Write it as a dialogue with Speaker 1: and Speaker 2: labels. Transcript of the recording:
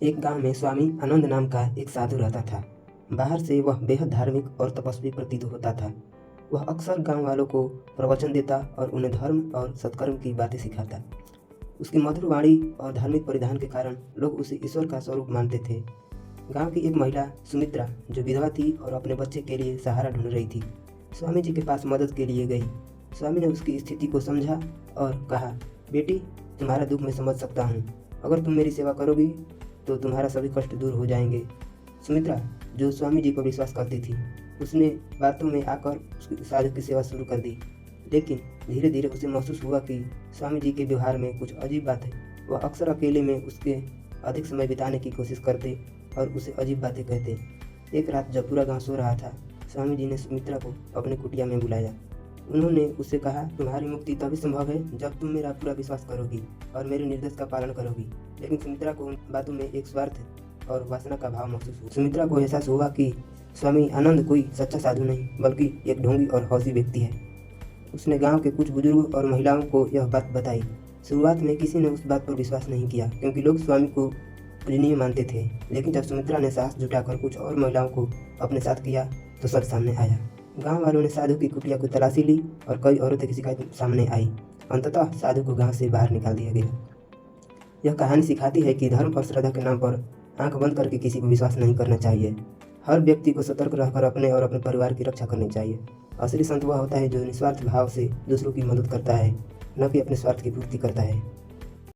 Speaker 1: एक गांव में स्वामी आनंद नाम का एक साधु रहता था। बाहर से वह बेहद धार्मिक और तपस्वी प्रतीत होता था। वह अक्सर गांव वालों को प्रवचन देता और उन्हें धर्म और सत्कर्म की बातें सिखाता। उसकी मधुर वाणी और धार्मिक परिधान के कारण लोग उसे ईश्वर का स्वरूप मानते थे। गांव की एक महिला सुमित्रा, जो विधवा थी और अपने बच्चे के लिए सहारा ढूंढ रही थी, स्वामी जी के पास मदद के लिए गई। स्वामी ने उसकी स्थिति को समझा और कहा, बेटी, तुम्हारा दुख मैं समझ सकता हूँ। अगर तुम मेरी सेवा करोगी तो तुम्हारा सभी कष्ट दूर हो जाएंगे। सुमित्रा, जो स्वामी जी पर विश्वास करती थी, उसने बातों में आकर उसकी साधु की सेवा शुरू कर दी। लेकिन धीरे धीरे उसे महसूस हुआ कि स्वामी जी के व्यवहार में कुछ अजीब बात है। वह अक्सर अकेले में उसके अधिक समय बिताने की कोशिश करते और उसे अजीब बातें कहते। एक रात जब पूरा गांव सो रहा था, स्वामी जी ने सुमित्रा को अपने कुटिया में बुलाया। उन्होंने उससे कहा, तुम्हारी मुक्ति तभी संभव है जब तुम मेरा पूरा विश्वास करोगी और मेरे निर्देश का पालन करोगी। लेकिन सुमित्रा को उन बातों में एक स्वार्थ और वासना का भाव महसूस हुआ। सुमित्रा को एहसास हुआ कि स्वामी आनंद कोई सच्चा साधु नहीं, बल्कि एक ढोंगी और हौसी व्यक्ति है। उसने गांव के कुछ बुजुर्गों और महिलाओं को यह बात बताई। शुरुआत में किसी ने उस बात पर विश्वास नहीं किया, क्योंकि लोग स्वामी को पूजनीय मानते थे। लेकिन जब सुमित्रा ने साहस जुटाकर कुछ और महिलाओं को अपने साथ किया तो सच सामने आया। गांव वालों ने साधु की कुटिया को तलाशी ली और कई औरतों की शिकायत सामने आई। अंततः साधु को गांव से बाहर निकाल दिया गया। यह कहानी सिखाती है कि धर्म और श्रद्धा के नाम पर आंख बंद करके किसी पर विश्वास नहीं करना चाहिए। हर व्यक्ति को सतर्क रहकर अपने और अपने परिवार की रक्षा करनी चाहिए। असली संत वह होता है जो निस्वार्थ भाव से दूसरों की मदद करता है, न कि अपने स्वार्थ की पूर्ति करता है।